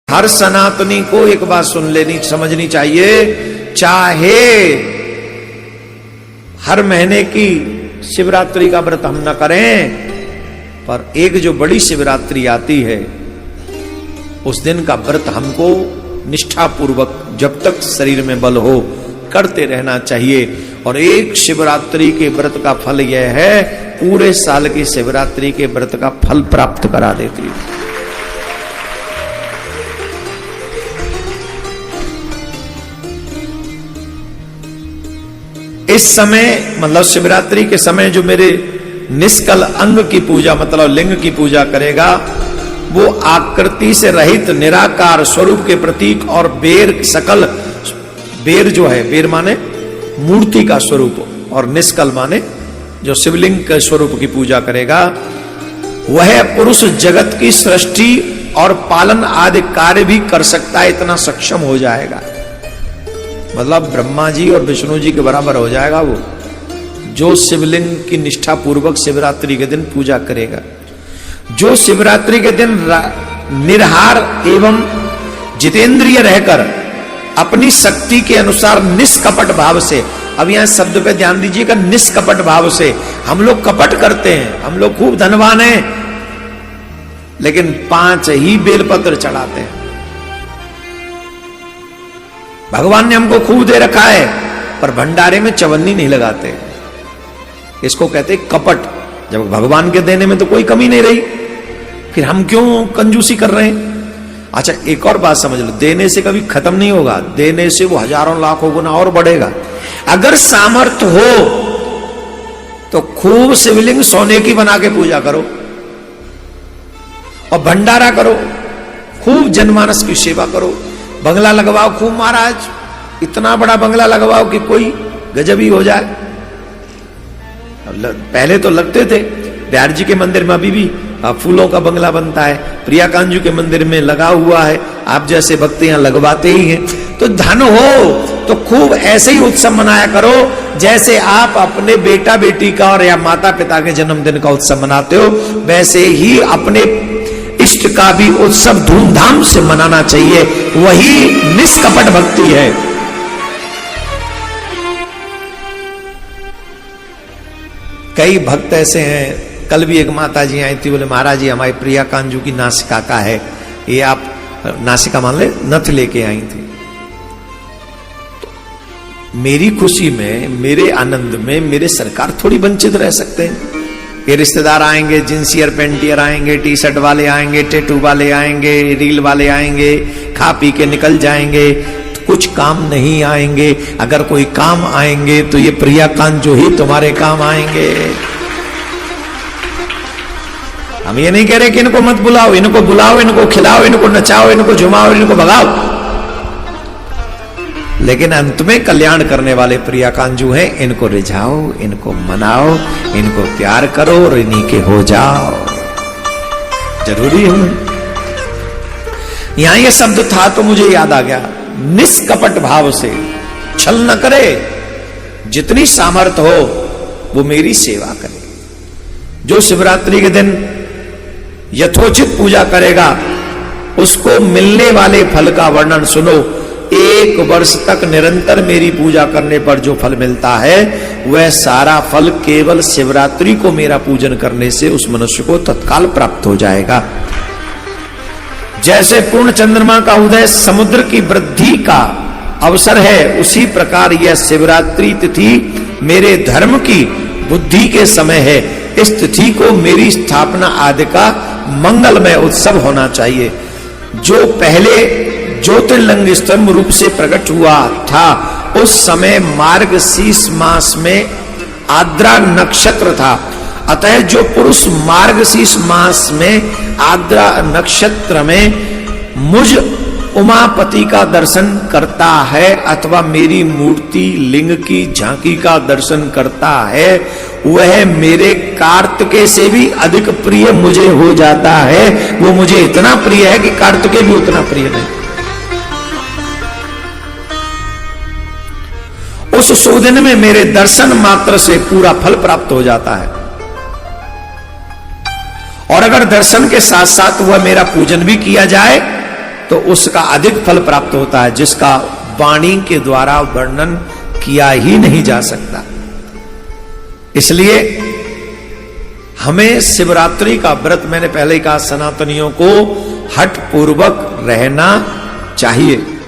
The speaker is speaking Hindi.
हर सनातनी को एक बात सुन लेनी समझनी चाहिए, चाहे हर महीने की शिवरात्रि का व्रत हम न करें, पर एक जो बड़ी शिवरात्रि आती है उस दिन का व्रत हमको निष्ठापूर्वक जब तक शरीर में बल हो करते रहना चाहिए। और एक शिवरात्रि के व्रत का फल यह है, पूरे साल की शिवरात्रि के व्रत का फल प्राप्त करा देती है। इस समय मतलब शिवरात्रि के समय जो मेरे निष्कल अंग की पूजा मतलब लिंग की पूजा करेगा, वो आकृति से रहित निराकार स्वरूप के प्रतीक और बेर सकल, बेर जो है बेर माने मूर्ति का स्वरूप और निष्कल माने जो शिवलिंग के स्वरूप की पूजा करेगा, वह पुरुष जगत की सृष्टि और पालन आदि कार्य भी कर सकता है, इतना सक्षम हो जाएगा। मतलब ब्रह्मा जी और विष्णु जी के बराबर हो जाएगा वो, जो शिवलिंग की निष्ठा पूर्वक शिवरात्रि के दिन पूजा करेगा। जो शिवरात्रि के दिन निर्हार एवं जितेंद्रिय रहकर अपनी शक्ति के अनुसार निष्कपट भाव से, अब यहां शब्द पे ध्यान दीजिएगा, निष्कपट भाव से। हम लोग कपट करते हैं, हम लोग खूब धनवान हैं, लेकिन 5 ही बेलपत्र चढ़ाते हैं। भगवान ने हमको खूब दे रखा है, पर भंडारे में चवन्नी नहीं लगाते। इसको कहते कपट। जब भगवान के देने में तो कोई कमी नहीं रही, फिर हम क्यों कंजूसी कर रहे हैं? अच्छा, एक और बात समझ लो, देने से कभी खत्म नहीं होगा, देने से वो हजारों लाखों गुना और बढ़ेगा। अगर सामर्थ्य हो तो खूब शिवलिंग सोने की बना के पूजा करो और भंडारा करो, खूब जनमानस की सेवा करो, बंगला लगवाओ खूब महाराज, इतना बड़ा बंगला लगवाओ कि कोई गजब ही हो जाए। पहले तो लगते थे, बिहार जी के मंदिर में अभी भी फूलों का बंगला बनता है, प्रिया कांजू के मंदिर में लगा हुआ है, आप जैसे भक्त यहां लगवाते ही हैं। तो धन हो तो खूब ऐसे ही उत्सव मनाया करो, जैसे आप अपने बेटा बेटी का और या माता पिता के जन्मदिन का उत्सव मनाते हो, वैसे ही अपने इष्ट का भी उत्सव धूमधाम से मनाना चाहिए। वही निष्कपट भक्ति है। कई भक्त ऐसे हैं, कल भी एक माता जी आई थी, बोले महाराज जी हमारी प्रिया कांजू की नासिका का है, ये आप नासिका मान ले नथ लेके आई थी। तो मेरी खुशी में, मेरे आनंद में मेरे सरकार थोड़ी वंचित रह सकते हैं? ये रिश्तेदार आएंगे, जिंसियर पेंटियर आएंगे, टी शर्ट वाले आएंगे, टेटू वाले आएंगे, रील वाले आएंगे, खा पी के निकल जाएंगे, तो कुछ काम नहीं आएंगे। अगर कोई काम आएंगे तो ये प्रिया कांजू ही तुम्हारे काम आएंगे। हम ये नहीं कह रहे कि इनको मत बुलाओ, इनको बुलाओ, इनको खिलाओ, इनको नचाओ, इनको झुमाओ, इनको भगाओ, लेकिन अंत में कल्याण करने वाले प्रिया कांजू हैं, इनको रिझाओ, इनको मनाओ, इनको प्यार करो और इन्हीं के हो जाओ। जरूरी है। यहां ये शब्द था तो मुझे याद आ गया, निष्कपट भाव से, छल न करे, जितनी सामर्थ्य हो वो मेरी सेवा करे। जो शिवरात्रि के दिन यथोचित पूजा करेगा, उसको मिलने वाले फल का वर्णन सुनो। 1 वर्ष तक निरंतर मेरी पूजा करने पर जो फल मिलता है, वह सारा फल केवल शिवरात्रि को मेरा पूजन करने से उस मनुष्य को तत्काल प्राप्त हो जाएगा। जैसे पूर्ण चंद्रमा का उदय समुद्र की वृद्धि का अवसर है, उसी प्रकार यह शिवरात्रि तिथि मेरे धर्म की बुद्धि के समय है। इस तिथि को मेरी स्थापना आदि का मंगलमय उत्सव होना चाहिए। जो पहले ज्योतिर्लिंग स्तंभ रूप से प्रकट हुआ था, उस समय मार्गशीर्ष मास में आद्रा नक्षत्र था। अतः जो पुरुष मार्गशीर्ष मास में आद्रा नक्षत्र में मुझ उमापति का दर्शन करता है अथवा मेरी मूर्ति लिंग की झांकी का दर्शन करता है, वह मेरे कार्तिकेय से भी अधिक प्रिय मुझे हो जाता है। वो मुझे इतना प्रिय है कि कार्तिकेय भी उतना प्रिय नहीं। उस सुदिन में मेरे दर्शन मात्र से पूरा फल प्राप्त हो जाता है। और अगर दर्शन के साथ साथ वह मेरा पूजन भी किया जाए तो उसका अधिक फल प्राप्त होता है, जिसका वाणी के द्वारा वर्णन किया ही नहीं जा सकता। इसलिए हमें शिवरात्रि का व्रत, मैंने पहले ही कहा, सनातनियों को हठ पूर्वक रहना चाहिए।